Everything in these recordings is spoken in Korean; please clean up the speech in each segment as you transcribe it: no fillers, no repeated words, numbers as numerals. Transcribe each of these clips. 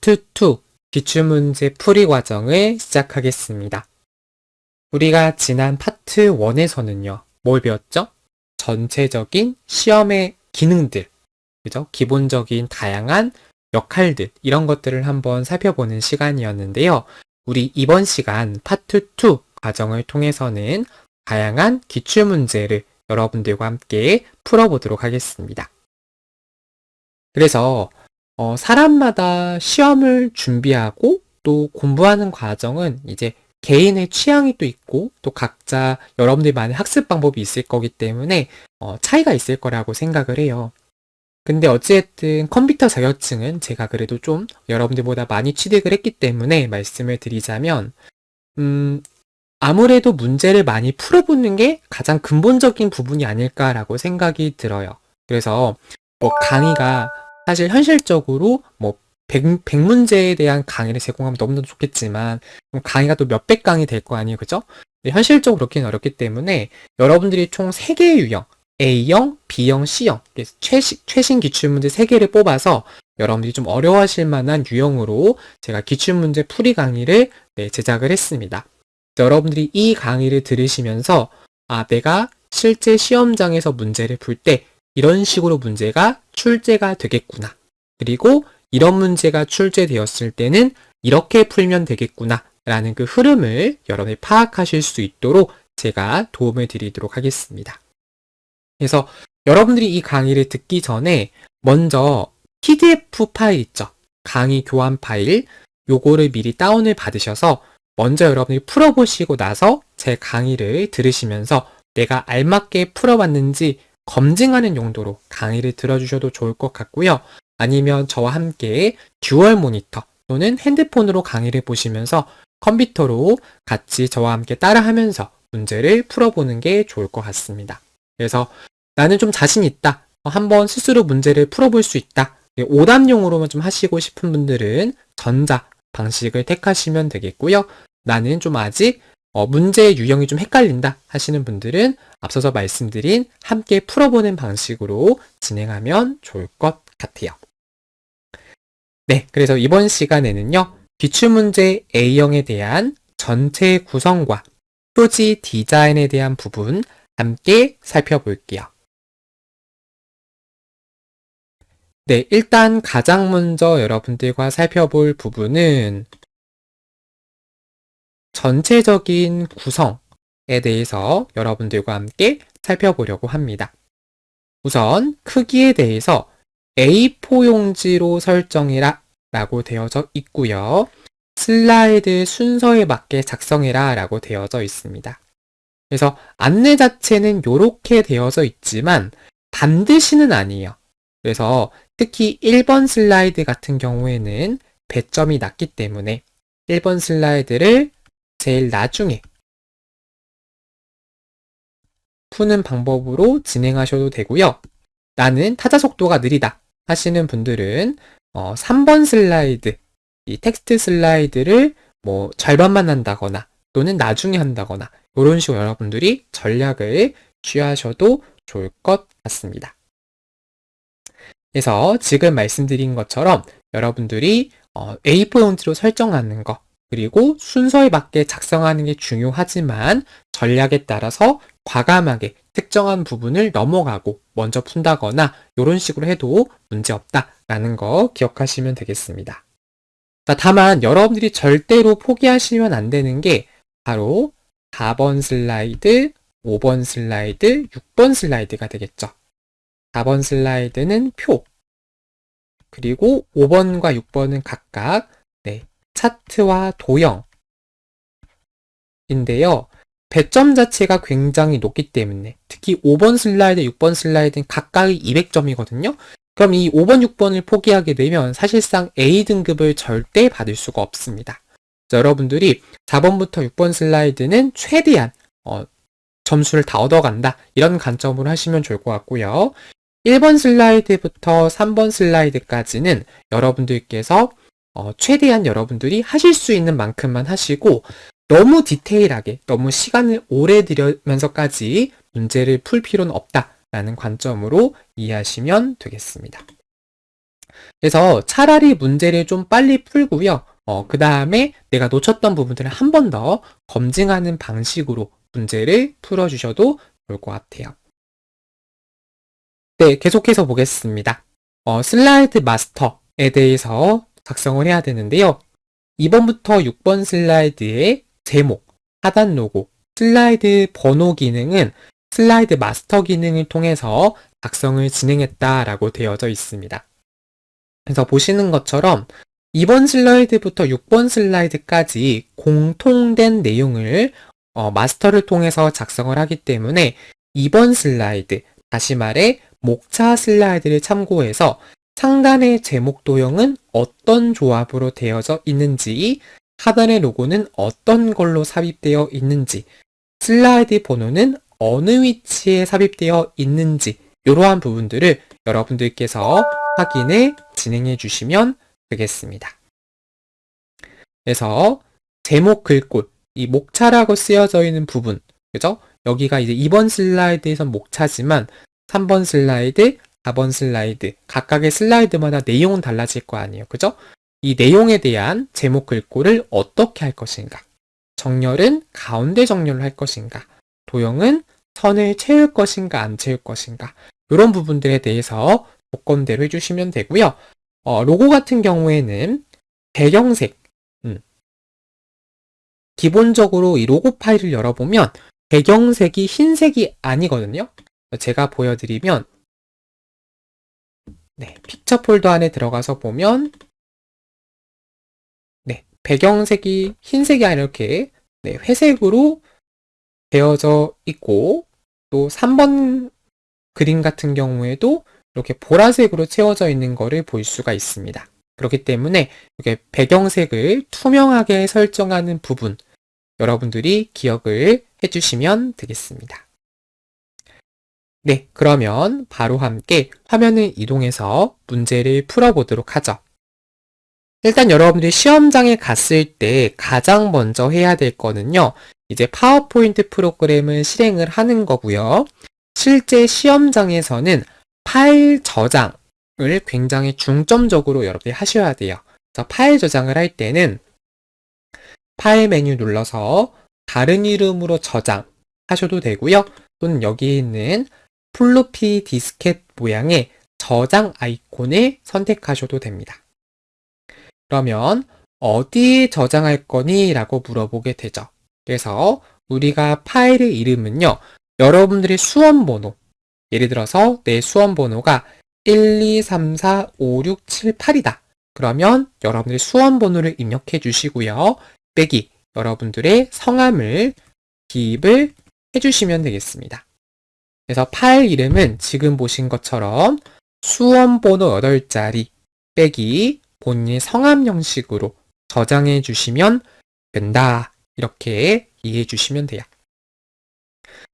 파트 2 기출문제 풀이 과정을 시작하겠습니다. 우리가 지난 파트 1에서는요. 뭘 배웠죠? 전체적인 시험의 기능들, 그죠? 기본적인 다양한 역할들, 이런 것들을 한번 살펴보는 시간이었는데요. 우리 이번 시간 파트 2 과정을 통해서는 다양한 기출문제를 여러분들과 함께 풀어보도록 하겠습니다. 그래서 사람마다 시험을 준비하고 또 공부하는 과정은 이제 개인의 취향이 또 있고 또 각자 여러분들만의 학습 방법이 있을 거기 때문에 차이가 있을 거라고 생각을 해요. 근데 어찌됐든 컴퓨터 자격증은 제가 그래도 좀 여러분들보다 많이 취득을 했기 때문에 말씀을 드리자면 아무래도 문제를 많이 풀어보는 게 가장 근본적인 부분이 아닐까라고 생각이 들어요. 그래서 강의가 사실 현실적으로 100문제에 대한 강의를 제공하면 너무나도 좋겠지만 강의가 또 몇백 강이 될 거 아니에요, 그죠? 현실적으로 그렇게는 어렵기 때문에 여러분들이 총 3개의 유형, A형, B형, C형 최신 기출문제 3개를 뽑아서 여러분들이 좀 어려워하실 만한 유형으로 제가 기출문제 풀이 강의를 제작을 했습니다. 여러분들이 이 강의를 들으시면서 내가 실제 시험장에서 문제를 풀 때 이런 식으로 문제가 출제가 되겠구나. 그리고 이런 문제가 출제되었을 때는 이렇게 풀면 되겠구나 라는 그 흐름을 여러분이 파악하실 수 있도록 제가 도움을 드리도록 하겠습니다. 그래서 여러분들이 이 강의를 듣기 전에 먼저 PDF 파일 있죠? 강의 교환 파일, 요거를 미리 다운을 받으셔서 먼저 여러분이 풀어보시고 나서 제 강의를 들으시면서 내가 알맞게 풀어봤는지 검증하는 용도로 강의를 들어주셔도 좋을 것 같고요. 아니면 저와 함께 듀얼 모니터 또는 핸드폰으로 강의를 보시면서 컴퓨터로 같이 저와 함께 따라하면서 문제를 풀어보는 게 좋을 것 같습니다. 그래서 나는 좀 자신 있다. 한번 스스로 문제를 풀어볼 수 있다. 오답용으로만 좀 하시고 싶은 분들은 전자 방식을 택하시면 되겠고요. 나는 좀 아직 문제의 유형이 좀 헷갈린다 하시는 분들은 앞서서 말씀드린 함께 풀어보는 방식으로 진행하면 좋을 것 같아요. 네, 그래서 이번 시간에는요. 기출문제 A형에 대한 전체 구성과 표지 디자인에 대한 부분 함께 살펴볼게요. 네, 일단 가장 먼저 여러분들과 살펴볼 부분은 전체적인 구성에 대해서 여러분들과 함께 살펴보려고 합니다. 우선 크기에 대해서 A4 용지로 설정해라 라고 되어져 있고요. 슬라이드 순서에 맞게 작성해라 라고 되어져 있습니다. 그래서 안내 자체는 이렇게 되어져 있지만 반드시는 아니에요. 그래서 특히 1번 슬라이드 같은 경우에는 배점이 낮기 때문에 1번 슬라이드를 제일 나중에 푸는 방법으로 진행하셔도 되고요. 나는 타자 속도가 느리다 하시는 분들은 3번 슬라이드, 이 텍스트 슬라이드를 절반만 한다거나 또는 나중에 한다거나 이런 식으로 여러분들이 전략을 취하셔도 좋을 것 같습니다. 그래서 지금 말씀드린 것처럼 여러분들이 A4 용지로 설정하는 거 그리고 순서에 맞게 작성하는 게 중요하지만 전략에 따라서 과감하게 특정한 부분을 넘어가고 먼저 푼다거나 이런 식으로 해도 문제없다라는 거 기억하시면 되겠습니다. 다만 여러분들이 절대로 포기하시면 안 되는 게 바로 4번 슬라이드, 5번 슬라이드, 6번 슬라이드가 되겠죠. 4번 슬라이드는 표, 그리고 5번과 6번은 각각 차트와 도형인데요. 배점 자체가 굉장히 높기 때문에 특히 5번 슬라이드, 6번 슬라이드는 각각이 200점이거든요. 그럼 이 5번, 6번을 포기하게 되면 사실상 A등급을 절대 받을 수가 없습니다. 여러분들이 4번부터 6번 슬라이드는 최대한 점수를 다 얻어간다 이런 관점으로 하시면 좋을 것 같고요. 1번 슬라이드부터 3번 슬라이드까지는 여러분들께서 최대한 여러분들이 하실 수 있는 만큼만 하시고 너무 디테일하게 너무 시간을 오래 들이면서까지 문제를 풀 필요는 없다라는 관점으로 이해하시면 되겠습니다. 그래서 차라리 문제를 좀 빨리 풀고요. 그 다음에 내가 놓쳤던 부분들을 한 번 더 검증하는 방식으로 문제를 풀어주셔도 좋을 것 같아요. 네, 계속해서 보겠습니다. 슬라이드 마스터에 대해서 작성을 해야 되는데요. 2번부터 6번 슬라이드의 제목, 하단 로고, 슬라이드 번호 기능은 슬라이드 마스터 기능을 통해서 작성을 진행했다라고 되어져 있습니다. 그래서 보시는 것처럼 2번 슬라이드부터 6번 슬라이드까지 공통된 내용을 마스터를 통해서 작성을 하기 때문에 2번 슬라이드, 다시 말해 목차 슬라이드를 참고해서 상단의 제목 도형은 어떤 조합으로 되어져 있는지, 하단의 로고는 어떤 걸로 삽입되어 있는지, 슬라이드 번호는 어느 위치에 삽입되어 있는지 이러한 부분들을 여러분들께서 확인을 진행해 주시면 되겠습니다. 그래서 제목 글꼴, 이 목차라고 쓰여져 있는 부분, 그죠? 여기가 이제 2번 슬라이드에선 목차지만 3번 슬라이드, 4번 슬라이드, 각각의 슬라이드마다 내용은 달라질 거 아니에요. 그죠? 이 내용에 대한 제목 글꼴을 어떻게 할 것인가? 정렬은 가운데 정렬을 할 것인가? 도형은 선을 채울 것인가, 안 채울 것인가? 이런 부분들에 대해서 조건대로 해주시면 되고요. 로고 같은 경우에는 배경색, 기본적으로 이 로고 파일을 열어보면 배경색이 흰색이 아니거든요. 제가 보여드리면 네, 픽처 폴더 안에 들어가서 보면 네, 배경색이 흰색이 아니라 이렇게 네, 회색으로 되어져 있고 또 3번 그림 같은 경우에도 이렇게 보라색으로 채워져 있는 것을 볼 수가 있습니다. 그렇기 때문에 이렇게 배경색을 투명하게 설정하는 부분 여러분들이 기억을 해주시면 되겠습니다. 네, 그러면 바로 함께 화면을 이동해서 문제를 풀어보도록 하죠. 일단 여러분들이 시험장에 갔을 때 가장 먼저 해야 될 거는요. 이제 파워포인트 프로그램을 실행을 하는 거고요. 실제 시험장에서는 파일 저장을 굉장히 중점적으로 여러분들이 하셔야 돼요. 그래서 파일 저장을 할 때는 파일 메뉴 눌러서 다른 이름으로 저장하셔도 되고요. 또는 여기 있는 플로피 디스켓 모양의 저장 아이콘을 선택하셔도 됩니다. 그러면 어디에 저장할 거니? 라고 물어보게 되죠. 그래서 우리가 파일의 이름은요. 여러분들의 수험번호, 예를 들어서 내 수험번호가 1, 2, 3, 4, 5, 6, 7, 8이다. 그러면 여러분들의 수험번호를 입력해 주시고요. 빼기 여러분들의 성함을 기입을 해주시면 되겠습니다. 그래서 파일 이름은 지금 보신 것처럼 수험번호 8자리 빼기 본인의 성함 형식으로 저장해 주시면 된다. 이렇게 이해해 주시면 돼요.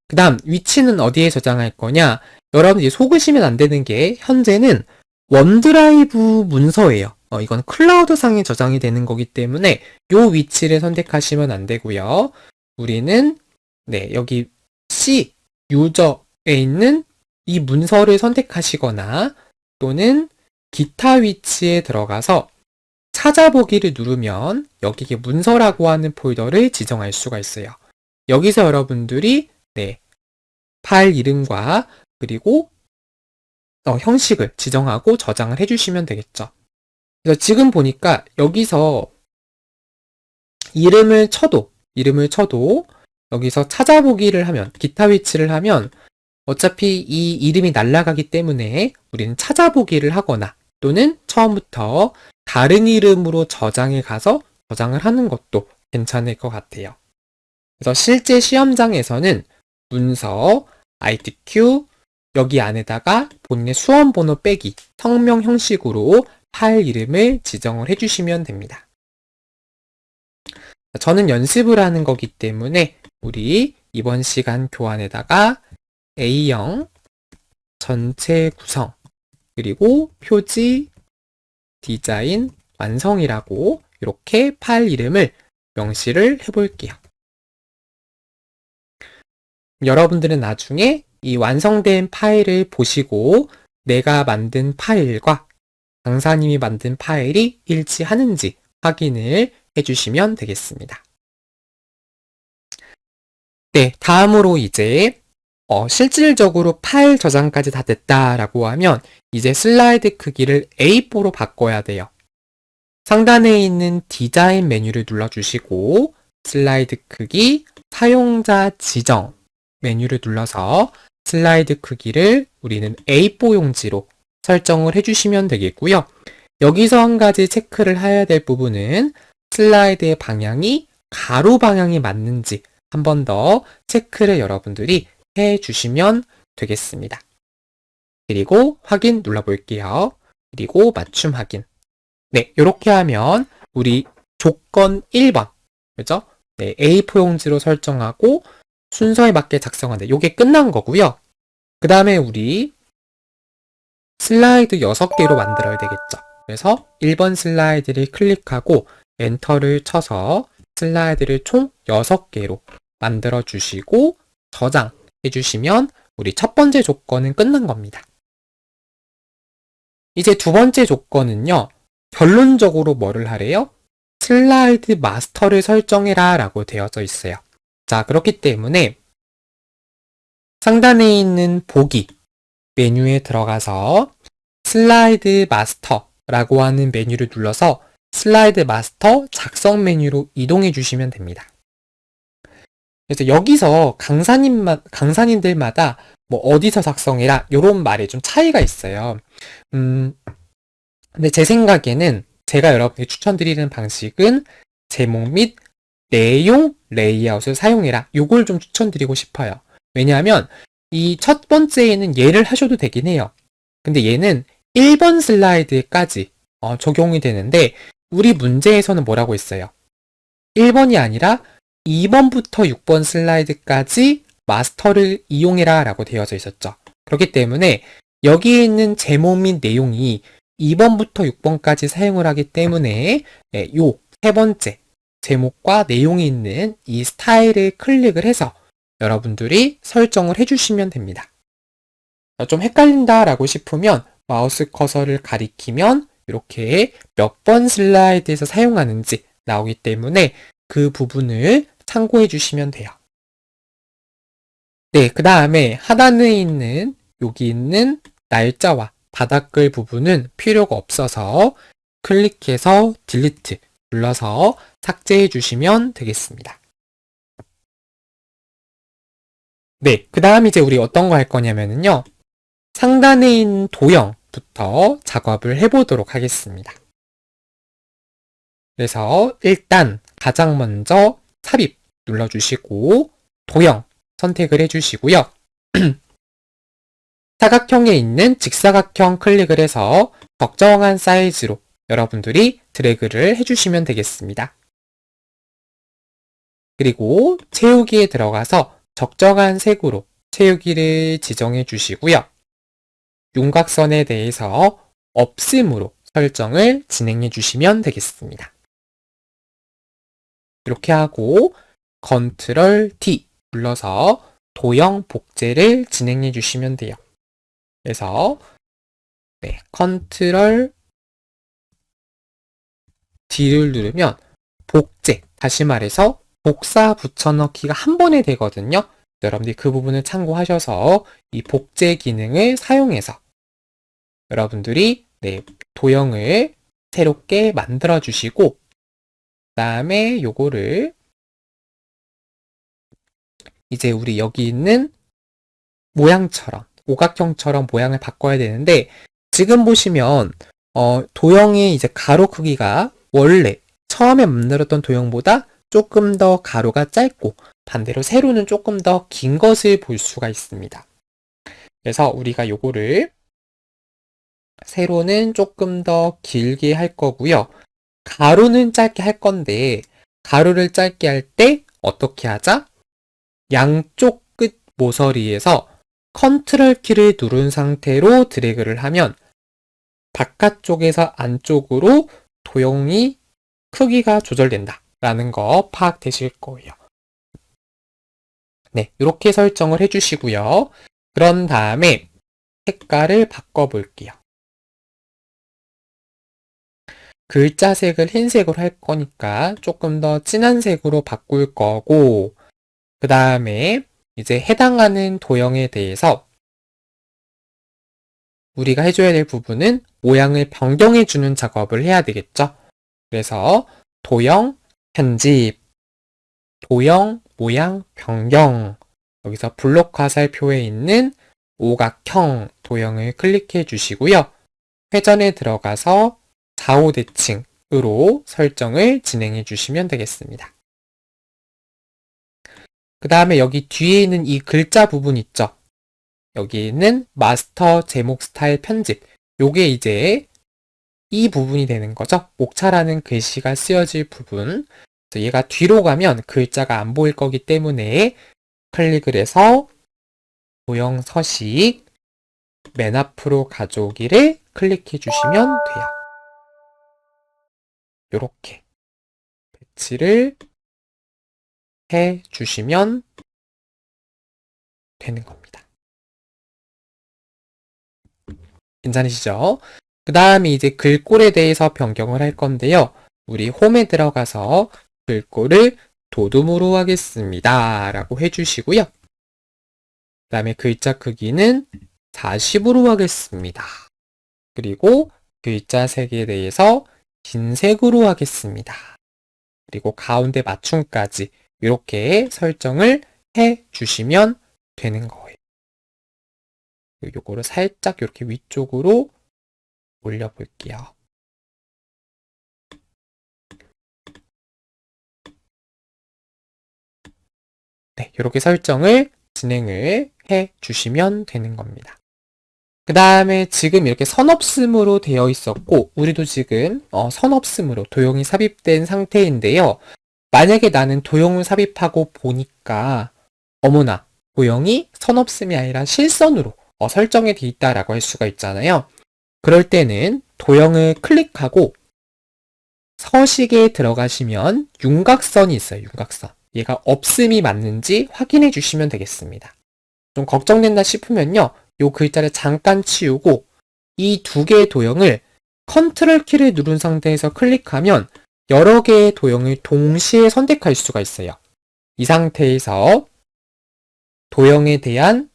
그 다음 위치는 어디에 저장할 거냐? 여러분들이 속으시면 안 되는 게 현재는 원드라이브 문서예요. 이건 클라우드상에 저장이 되는 거기 때문에 이 위치를 선택하시면 안 되고요. 우리는 네, 여기 C 유저에 있는 이 문서를 선택하시거나 또는 기타 위치에 들어가서 찾아보기를 누르면 여기에 문서라고 하는 폴더를 지정할 수가 있어요. 여기서 여러분들이 네, 파일 이름과 그리고 형식을 지정하고 저장을 해주시면 되겠죠. 그래서 지금 보니까 여기서 이름을 쳐도 여기서 찾아보기를 하면 기타 위치를 하면 어차피 이 이름이 날아가기 때문에 우리는 찾아보기를 하거나 또는 처음부터 다른 이름으로 저장해 가서 저장을 하는 것도 괜찮을 것 같아요. 그래서 실제 시험장에서는 문서, ITQ, 여기 안에다가 본인의 수험번호 빼기, 성명 형식으로 파일 이름을 지정을 해주시면 됩니다. 저는 연습을 하는 거기 때문에 우리 이번 시간 교환에다가 A형 전체 구성 그리고 표지 디자인 완성이라고 이렇게 파일 이름을 명시를 해볼게요. 여러분들은 나중에 이 완성된 파일을 보시고 내가 만든 파일과 강사님이 만든 파일이 일치하는지 확인을 해주시면 되겠습니다. 네, 다음으로 이제 실질적으로 파일 저장까지 다 됐다라고 하면 이제 슬라이드 크기를 A4로 바꿔야 돼요. 상단에 있는 디자인 메뉴를 눌러주시고 슬라이드 크기, 사용자 지정 메뉴를 눌러서 슬라이드 크기를 우리는 A4 용지로 설정을 해주시면 되겠고요. 여기서 한 가지 체크를 해야 될 부분은 슬라이드의 방향이 가로 방향이 맞는지 한 번 더 체크를 여러분들이 해주시면 되겠습니다. 그리고 확인 눌러볼게요. 그리고 맞춤 확인. 네, 이렇게 하면 우리 조건 1번, 그죠? 네, A4 용지로 설정하고 순서에 맞게 작성한다. 이게 끝난 거고요. 그 다음에 우리 슬라이드 6개로 만들어야 되겠죠. 그래서 1번 슬라이드를 클릭하고 엔터를 쳐서 슬라이드를 총 6개로 만들어 주시고 저장해 주시면 우리 첫 번째 조건은 끝난 겁니다. 이제 두 번째 조건은요. 결론적으로 뭐를 하래요? 슬라이드 마스터를 설정해라 라고 되어져 있어요. 자, 그렇기 때문에 상단에 있는 보기 메뉴에 들어가서 슬라이드 마스터라고 하는 메뉴를 눌러서 슬라이드 마스터 작성 메뉴로 이동해 주시면 됩니다. 그래서 여기서 강사님들마다 뭐 어디서 작성해라 이런 말에 좀 차이가 있어요. 근데 제 생각에는 제가 여러분께 추천드리는 방식은 제목 및 내용 레이아웃을 사용해라. 요걸 좀 추천드리고 싶어요. 왜냐하면 이 첫 번째에는 얘를 하셔도 되긴 해요. 근데 얘는 1번 슬라이드까지 적용이 되는데 우리 문제에서는 뭐라고 했어요? 1번이 아니라 2번부터 6번 슬라이드까지 마스터를 이용해라 라고 되어져 있었죠. 그렇기 때문에 여기에 있는 제목 및 내용이 2번부터 6번까지 사용을 하기 때문에 요 세 번째 제목과 내용이 있는 이 스타일을 클릭을 해서 여러분들이 설정을 해주시면 됩니다. 좀 헷갈린다 라고 싶으면 마우스 커서를 가리키면 이렇게 몇 번 슬라이드에서 사용하는지 나오기 때문에 그 부분을 참고해 주시면 돼요. 네, 그 다음에 하단에 있는 여기 있는 날짜와 바닥글 부분은 필요가 없어서 클릭해서 딜리트 눌러서 삭제해 주시면 되겠습니다. 네, 그 다음 이제 우리 어떤 거 할 거냐면요. 상단에 있는 도형부터 작업을 해보도록 하겠습니다. 그래서 일단 가장 먼저 삽입 눌러주시고 도형 선택을 해주시고요. 사각형에 있는 직사각형 클릭을 해서 적정한 사이즈로 여러분들이 드래그를 해주시면 되겠습니다. 그리고 채우기에 들어가서 적정한 색으로 채우기를 지정해 주시고요. 윤곽선에 대해서 없음으로 설정을 진행해 주시면 되겠습니다. 이렇게 하고 컨트롤 T 눌러서 도형 복제를 진행해 주시면 돼요. 그래서 컨트롤 D를 누르면 복제, 다시 말해서 복사 붙여넣기가 한 번에 되거든요. 여러분들이 그 부분을 참고하셔서 이 복제 기능을 사용해서 여러분들이 도형을 새롭게 만들어 주시고 그 다음에 요거를 이제 우리 여기 있는 모양처럼 오각형처럼 모양을 바꿔야 되는데 지금 보시면 도형의 이제 가로 크기가 원래 처음에 만들었던 도형보다 조금 더 가로가 짧고 반대로 세로는 조금 더 긴 것을 볼 수가 있습니다. 그래서 우리가 요거를 세로는 조금 더 길게 할 거고요. 가로는 짧게 할 건데 가로를 짧게 할 때 어떻게 하자? 양쪽 끝 모서리에서 컨트롤 키를 누른 상태로 드래그를 하면 바깥쪽에서 안쪽으로 도형이 크기가 조절된다 라는 거 파악되실 거예요. 네, 이렇게 설정을 해주시고요. 그런 다음에 색깔을 바꿔볼게요. 글자 색을 흰색으로 할 거니까 조금 더 진한 색으로 바꿀 거고, 그 다음에 이제 해당하는 도형에 대해서 우리가 해줘야 될 부분은 모양을 변경해 주는 작업을 해야 되겠죠. 그래서 도형 편집, 도형 모양 변경, 여기서 블록 화살표에 있는 오각형 도형을 클릭해 주시고요. 회전에 들어가서 좌우 대칭으로 설정을 진행해 주시면 되겠습니다. 그 다음에 여기 뒤에 있는 이 글자 부분 있죠? 여기는 마스터 제목 스타일 편집. 요게 이제 이 부분이 되는 거죠. 목차라는 글씨가 쓰여질 부분. 그래서 얘가 뒤로 가면 글자가 안 보일 거기 때문에 클릭을 해서 도형 서식 맨 앞으로 가져오기를 클릭해 주시면 돼요. 요렇게 배치를 해 주시면 되는 겁니다. 괜찮으시죠? 그 다음에 이제 글꼴에 대해서 변경을 할 건데요. 우리 홈에 들어가서 글꼴을 도둠으로 하겠습니다. 라고 해주시고요. 그 다음에 글자 크기는 40으로 하겠습니다. 그리고 글자 색에 대해서 흰색으로 하겠습니다. 그리고 가운데 맞춤까지 이렇게 설정을 해 주시면 되는 거예요. 요거를 살짝 이렇게 위쪽으로 올려볼게요. 네, 이렇게 설정을 진행을 해 주시면 되는 겁니다. 그 다음에 지금 이렇게 선 없음으로 되어 있었고, 우리도 지금 선 없음으로 도형이 삽입된 상태인데요. 만약에 나는 도형을 삽입하고 보니까 어머나 도형이 선 없음이 아니라 실선으로 설정이 되어 있다라고 할 수가 있잖아요. 그럴 때는 도형을 클릭하고 서식에 들어가시면 윤곽선이 있어요. 윤곽선. 얘가 없음이 맞는지 확인해 주시면 되겠습니다. 좀 걱정된다 싶으면요. 요 글자를 잠깐 치우고 이 두 개의 도형을 컨트롤 키를 누른 상태에서 클릭하면 여러 개의 도형을 동시에 선택할 수가 있어요. 이 상태에서 도형에 대한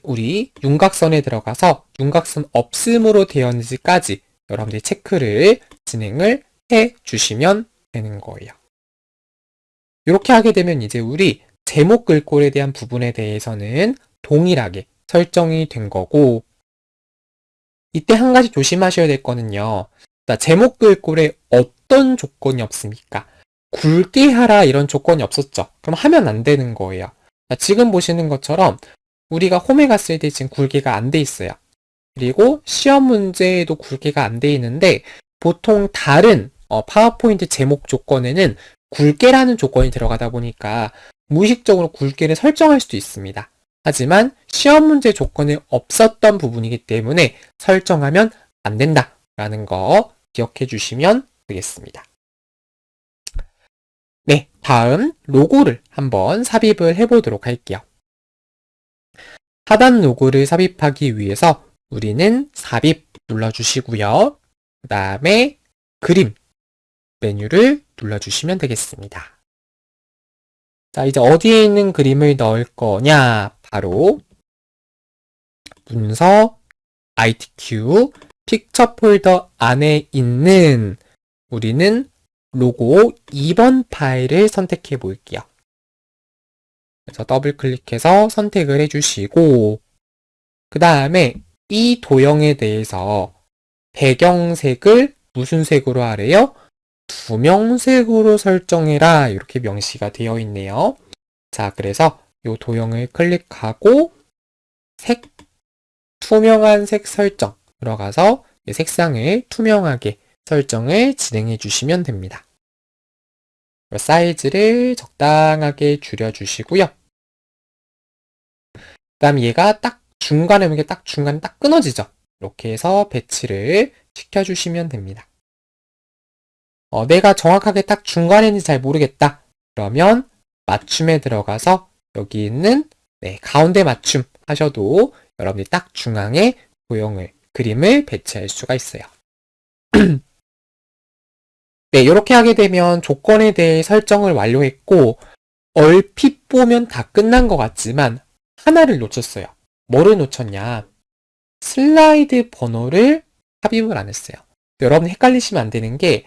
우리 윤곽선에 들어가서 윤곽선 없음으로 되었는지까지 여러분들이 체크를 진행을 해 주시면 되는 거예요. 이렇게 하게 되면 이제 우리 제목 글꼴에 대한 부분에 대해서는 동일하게 설정이 된 거고, 이때 한 가지 조심하셔야 될 거는요. 제목 글꼴에 어떤 조건이 없습니까? 굵게 하라 이런 조건이 없었죠. 그럼 하면 안 되는 거예요. 지금 보시는 것처럼 우리가 홈에 갔을 때 지금 굵게가 안 돼 있어요. 그리고 시험 문제에도 굵게가 안 돼 있는데 보통 다른 파워포인트 제목 조건에는 굵게라는 조건이 들어가다 보니까 무의식적으로 굵게를 설정할 수도 있습니다. 하지만 시험 문제 조건에 없었던 부분이기 때문에 설정하면 안 된다라는 거 기억해 주시면 되겠습니다. 네, 다음 로고를 한번 삽입을 해보도록 할게요. 하단 로고를 삽입하기 위해서 우리는 삽입 눌러주시고요. 그 다음에 그림 메뉴를 눌러주시면 되겠습니다. 자, 이제 어디에 있는 그림을 넣을 거냐? 바로 문서, ITQ, 픽처 폴더 안에 있는 우리는 로고 2번 파일을 선택해 볼게요. 그래서 더블 클릭해서 선택을 해주시고, 그 다음에 이 도형에 대해서 배경색을 무슨 색으로 하래요? 투명색으로 설정해라. 이렇게 명시가 되어 있네요. 자, 그래서 이 도형을 클릭하고 투명한 색 설정 들어가서 색상을 투명하게 설정을 진행해 주시면 됩니다. 사이즈를 적당하게 줄여주시고요. 그 다음 얘가 딱 중간에 이렇게 딱 중간에 딱 끊어지죠. 이렇게 해서 배치를 시켜주시면 됩니다. 내가 정확하게 딱 중간에 있는지 잘 모르겠다. 그러면 맞춤에 들어가서 여기 있는 가운데 맞춤 하셔도 여러분들이 딱 중앙에 도형을, 그림을 배치할 수가 있어요. 네, 이렇게 하게 되면 조건에 대해 설정을 완료했고, 얼핏 보면 다 끝난 것 같지만 하나를 놓쳤어요. 뭐를 놓쳤냐? 슬라이드 번호를 삽입을 안 했어요. 여러분 헷갈리시면 안 되는 게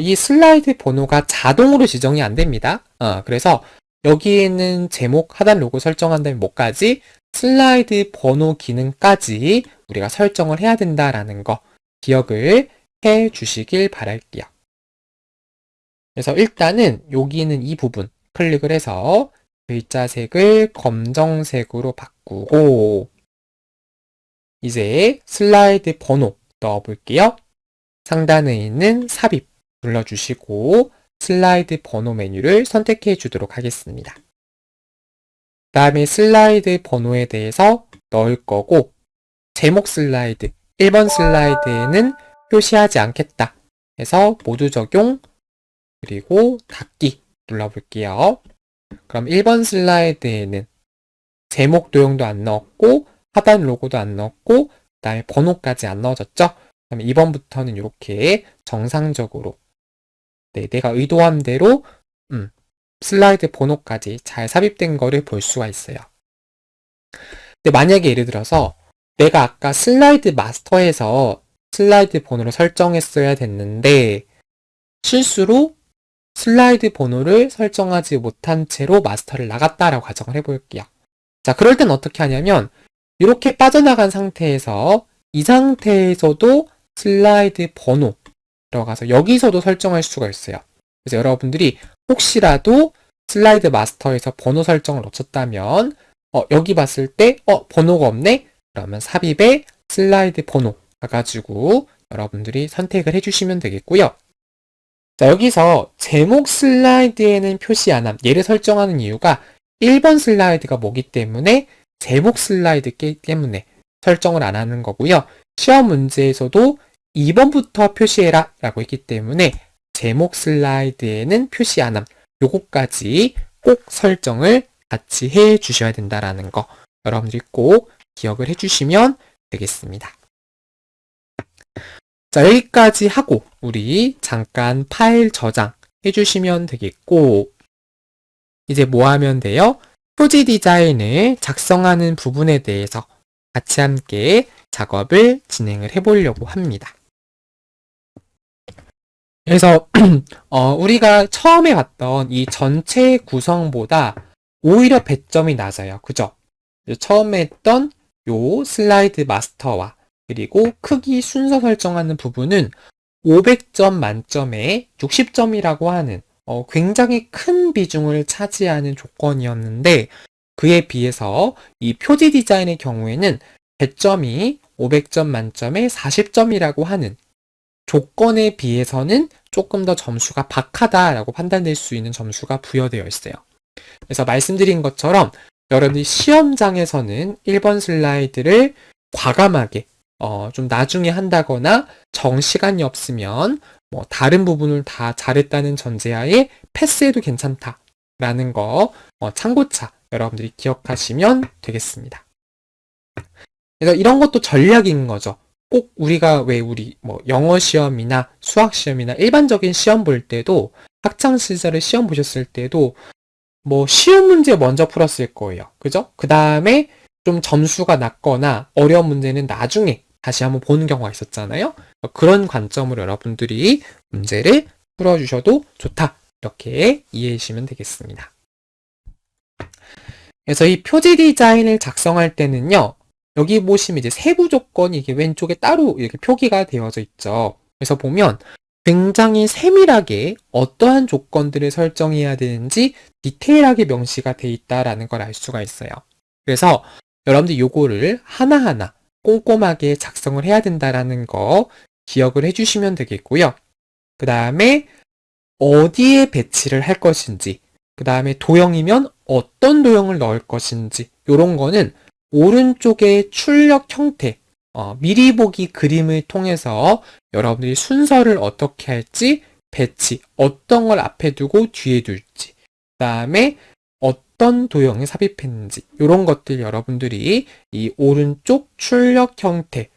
이 슬라이드 번호가 자동으로 지정이 안 됩니다. 그래서 여기에는 제목, 하단 로고 설정한 다음에 뭐까지 슬라이드 번호 기능까지 우리가 설정을 해야 된다라는 거 기억을 해 주시길 바랄게요. 그래서 일단은 여기는 이 부분 클릭을 해서 글자색을 검정색으로 바꾸고 이제 슬라이드 번호 넣어볼게요. 상단에 있는 삽입 눌러주시고 슬라이드 번호 메뉴를 선택해 주도록 하겠습니다. 다음에 슬라이드 번호에 대해서 넣을 거고 제목 슬라이드 1번 슬라이드에는 표시하지 않겠다 해서 모두 적용 그리고 닫기 눌러볼게요. 그럼 1번 슬라이드에는 제목 도형도 안 넣었고 하단 로고도 안 넣었고 그다음에 번호까지 안 넣어졌죠? 그럼 2번부터는 이렇게 정상적으로 내가 의도한 대로 슬라이드 번호까지 잘 삽입된 거를 볼 수가 있어요. 근데 만약에 예를 들어서 내가 아까 슬라이드 마스터에서 슬라이드 번호를 설정했어야 됐는데 실수로 슬라이드 번호를 설정하지 못한 채로 마스터를 나갔다라고 가정을 해볼게요. 자, 그럴 땐 어떻게 하냐면 이렇게 빠져나간 상태에서 이 상태에서도 슬라이드 번호 들어가서 여기서도 설정할 수가 있어요. 그래서 여러분들이 혹시라도 슬라이드 마스터에서 번호 설정을 놓쳤다면 여기 봤을 때 번호가 없네? 그러면 삽입에 슬라이드 번호 가가지고 여러분들이 선택을 해주시면 되겠고요. 자, 여기서 제목 슬라이드에는 표시 안 함. 얘를 설정하는 이유가 1번 슬라이드가 뭐기 때문에 제목 슬라이드 때문에 설정을 안 하는 거고요. 시험 문제에서도 2번부터 표시해라 라고 했기 때문에 제목 슬라이드에는 표시 안 함. 요거까지 꼭 설정을 같이 해 주셔야 된다라는 거 여러분들이 꼭 기억을 해 주시면 되겠습니다. 자, 여기까지 하고 우리 잠깐 파일 저장 해주시면 되겠고 이제 뭐 하면 돼요? 표지 디자인을 작성하는 부분에 대해서 같이 함께 작업을 진행을 해보려고 합니다. 그래서 우리가 처음에 봤던 이 전체 구성보다 오히려 배점이 낮아요. 그죠? 처음에 했던 요 슬라이드 마스터와 그리고 크기 순서 설정하는 부분은 500점 만점에 60점이라고 하는 굉장히 큰 비중을 차지하는 조건이었는데 그에 비해서 이 표지 디자인의 경우에는 배점이 500점 만점에 40점이라고 하는 조건에 비해서는 조금 더 점수가 박하다라고 판단될 수 있는 점수가 부여되어 있어요. 그래서 말씀드린 것처럼 여러분이 시험장에서는 1번 슬라이드를 과감하게 좀 나중에 한다거나 정시간이 없으면 뭐 다른 부분을 다 잘했다는 전제하에 패스해도 괜찮다라는 거 참고차 여러분들이 기억하시면 되겠습니다. 그래서 이런 것도 전략인 거죠. 꼭 우리가 왜 우리 뭐 영어 시험이나 수학 시험이나 일반적인 시험 볼 때도 학창 시절에 시험 보셨을 때도 뭐 쉬운 문제 먼저 풀었을 거예요. 그죠? 그 다음에 좀 점수가 낮거나 어려운 문제는 나중에 다시 한번 보는 경우가 있었잖아요. 그런 관점으로 여러분들이 문제를 풀어주셔도 좋다. 이렇게 이해해 주시면 되겠습니다. 그래서 이 표지 디자인을 작성할 때는요. 여기 보시면 이제 세부 조건이 이게 왼쪽에 따로 이렇게 표기가 되어져 있죠. 그래서 보면 굉장히 세밀하게 어떠한 조건들을 설정해야 되는지 디테일하게 명시가 돼 있다라는 걸 알 수가 있어요. 그래서 여러분들 요거를 하나하나 꼼꼼하게 작성을 해야 된다라는 거 기억을 해주시면 되겠고요. 그 다음에 어디에 배치를 할 것인지, 그 다음에 도형이면 어떤 도형을 넣을 것인지 이런 거는 오른쪽의 출력 형태, 미리 보기 그림을 통해서 여러분들이 순서를 어떻게 할지, 배치, 어떤 걸 앞에 두고 뒤에 둘지, 그 다음에 어떤 도형에 삽입했는지 이런 것들 여러분들이 이 오른쪽 출력 형태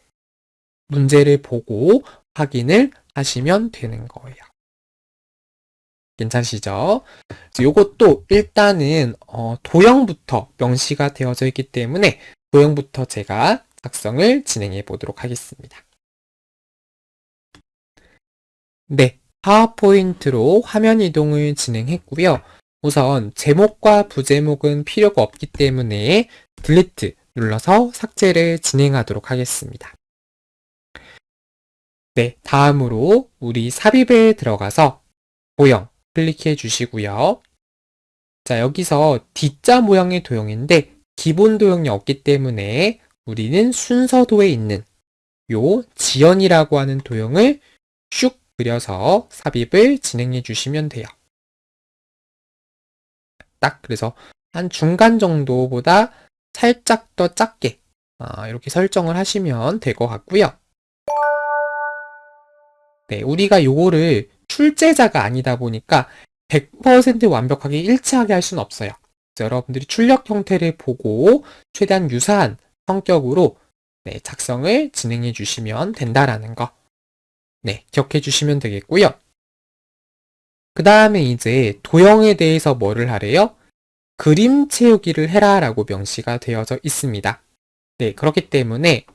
문제를 보고 확인을 하시면 되는 거예요. 괜찮으시죠? 요것도 일단은 도형부터 명시가 되어져 있기 때문에 도형부터 제가 작성을 진행해 보도록 하겠습니다. 네, 파워포인트로 화면 이동을 진행했고요. 우선 제목과 부제목은 필요가 없기 때문에 딜리트 눌러서 삭제를 진행하도록 하겠습니다. 네, 다음으로 우리 삽입에 들어가서 도형 클릭해 주시고요. 자, 여기서 D자 모양의 도형인데 기본 도형이 없기 때문에 우리는 순서도에 있는 요 지연이라고 하는 도형을 슉 그려서 삽입을 진행해 주시면 돼요. 딱 그래서 한 중간 정도보다 살짝 더 작게 이렇게 설정을 하시면 될 것 같고요. 네, 우리가 요거를 출제자가 아니다 보니까 100% 완벽하게 일치하게 할 수는 없어요. 여러분들이 출력 형태를 보고 최대한 유사한 성격으로 네, 작성을 진행해 주시면 된다라는 거 네, 기억해 주시면 되겠고요. 그 다음에 이제 도형에 대해서 뭐를 하래요? 그림 채우기를 해라 라고 명시가 되어져 있습니다. 네, 그렇기 때문에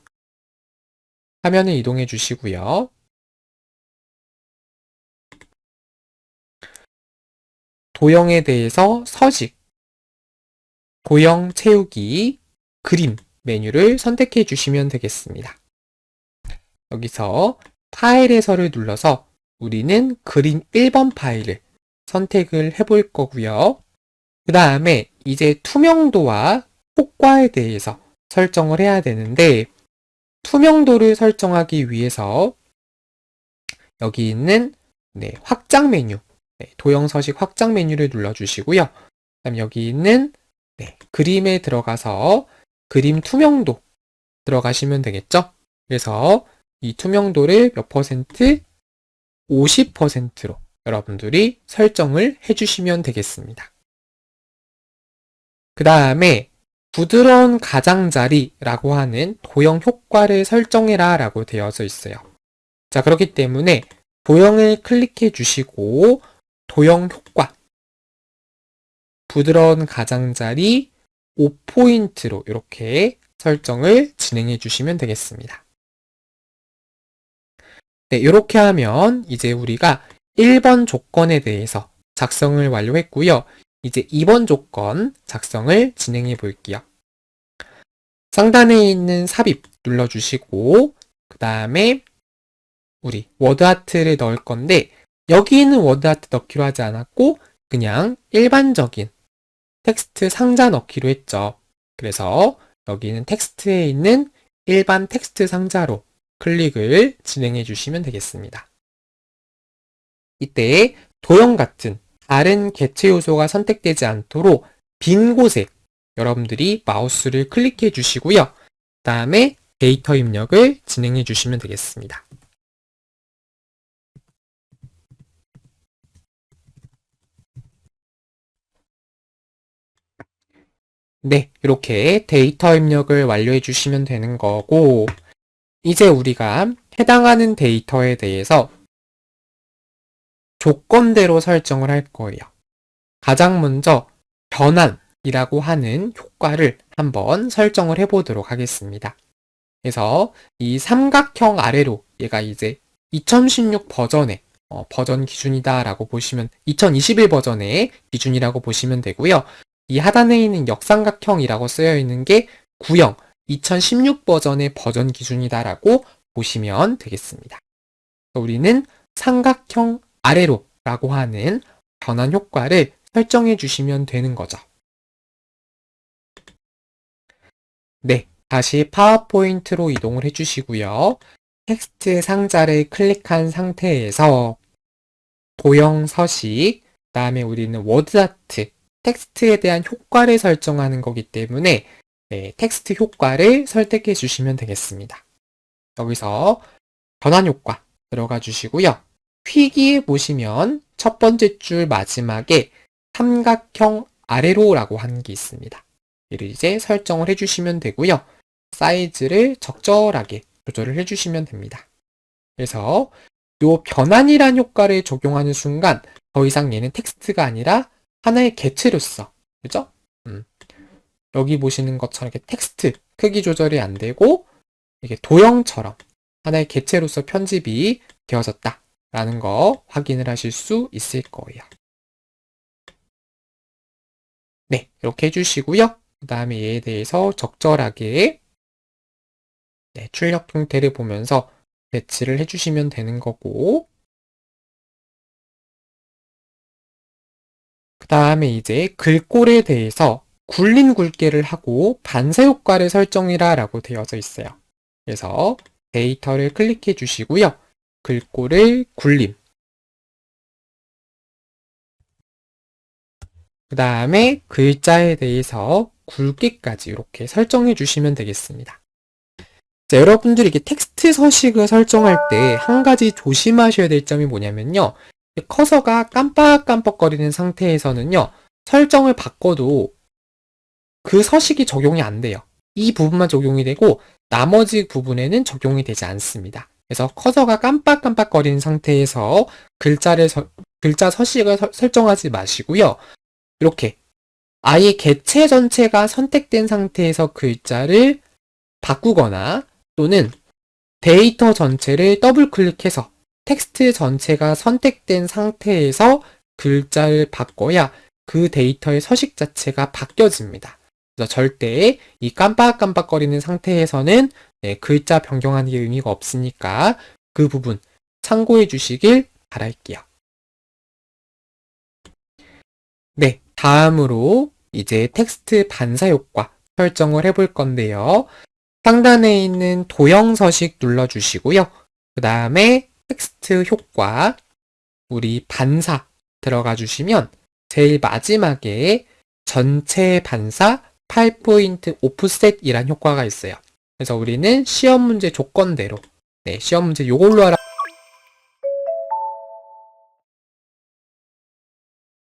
화면을 이동해 주시고요. 도형에 대해서 서식, 도형 채우기, 그림 메뉴를 선택해 주시면 되겠습니다. 여기서 파일에서를 눌러서 우리는 그림 1번 파일을 선택을 해볼 거고요. 그 다음에 이제 투명도와 효과에 대해서 설정을 해야 되는데 투명도를 설정하기 위해서 여기 있는 확장 메뉴, 도형 서식 확장 메뉴를 눌러주시고요. 그다음 여기 있는 그림에 들어가서 그림 투명도 들어가시면 되겠죠. 그래서 이 투명도를 몇 퍼센트? 50%로 여러분들이 설정을 해주시면 되겠습니다. 그 다음에 부드러운 가장자리라고 하는 도형 효과를 설정해라 라고 되어져 있어요. 자, 그렇기 때문에 도형을 클릭해 주시고 도형 효과 부드러운 가장자리 5포인트로 이렇게 설정을 진행해 주시면 되겠습니다. 네, 이렇게 하면 이제 우리가 1번 조건에 대해서 작성을 완료했고요. 이제 2번 조건 작성을 진행해 볼게요. 상단에 있는 삽입 눌러주시고 그 다음에 우리 워드아트를 넣을 건데 여기 있는 워드아트 넣기로 하지 않았고 그냥 일반적인 텍스트 상자 넣기로 했죠. 그래서 여기는 텍스트에 있는 일반 텍스트 상자로 클릭을 진행해 주시면 되겠습니다. 이때 도형 같은 다른 개체 요소가 선택되지 않도록 빈 곳에 여러분들이 마우스를 클릭해 주시고요. 그 다음에 데이터 입력을 진행해 주시면 되겠습니다. 네, 이렇게 데이터 입력을 완료해 주시면 되는 거고 이제 우리가 해당하는 데이터에 대해서 조건대로 설정을 할 거예요. 가장 먼저 변환이라고 하는 효과를 한번 설정을 해보도록 하겠습니다. 그래서 이 삼각형 아래로 얘가 이제 2016 버전의 버전 기준이다라고 보시면 2021 버전의 기준이라고 보시면 되고요. 이 하단에 있는 역삼각형이라고 쓰여 있는 게 구형 2016 버전의 버전 기준이다라고 보시면 되겠습니다. 우리는 삼각형 아래로 라고 하는 변환 효과를 설정해 주시면 되는 거죠. 네, 다시 파워포인트로 이동을 해주시고요. 텍스트 상자를 클릭한 상태에서 도형 서식, 그 다음에 우리는 워드아트, 텍스트에 대한 효과를 설정하는 거기 때문에 텍스트 효과를 선택해 주시면 되겠습니다. 여기서 변환 효과 들어가 주시고요. 휘기에 보시면 첫 번째 줄 마지막에 삼각형 아래로라고 하는 게 있습니다. 이를 이제 설정을 해주시면 되고요. 사이즈를 적절하게 조절을 해주시면 됩니다. 그래서 요 변환이란 효과를 적용하는 순간 더 이상 얘는 텍스트가 아니라 하나의 개체로서, 그죠? 여기 보시는 것처럼 이렇게 텍스트 크기 조절이 안 되고 이게 도형처럼 하나의 개체로서 편집이 되어졌다라는 거 확인을 하실 수 있을 거예요. 네, 이렇게 해주시고요. 그 다음에 얘에 대해서 적절하게 출력 형태를 보면서 배치를 해주시면 되는 거고, 그 다음에 이제 글꼴에 대해서 굴림 굵게를 하고 반사 효과를 설정이라 라고 되어져 있어요. 그래서 데이터를 클릭해 주시고요. 글꼴을 굴림. 그 다음에 글자에 대해서 굵기까지 이렇게 설정해 주시면 되겠습니다. 자, 여러분들이 이게 텍스트 서식을 설정할 때 한 가지 조심하셔야 될 점이 뭐냐면요. 커서가 깜빡깜빡거리는 상태에서는요. 설정을 바꿔도 그 서식이 적용이 안 돼요. 이 부분만 적용이 되고 나머지 부분에는 적용이 되지 않습니다. 그래서 커서가 깜빡깜빡거리는 상태에서 글자 서식을 설정하지 마시고요. 이렇게 아예 개체 전체가 선택된 상태에서 글자를 바꾸거나 또는 데이터 전체를 더블 클릭해서 텍스트 전체가 선택된 상태에서 글자를 바꿔야 그 데이터의 서식 자체가 바뀌어집니다. 그래서 절대 이 깜빡깜빡거리는 상태에서는 글자 변경하는 게 의미가 없으니까 그 부분 참고해 주시길 바랄게요. 네, 다음으로 이제 텍스트 반사 효과 설정을 해볼 건데요. 상단에 있는 도형 서식 눌러주시고요. 그 다음에 텍스트 효과, 우리 반사 들어가 주시면 제일 마지막에 전체 반사 8포인트 오프셋이란 효과가 있어요. 그래서 우리는 시험 문제 조건대로, 시험 문제 요걸로 하라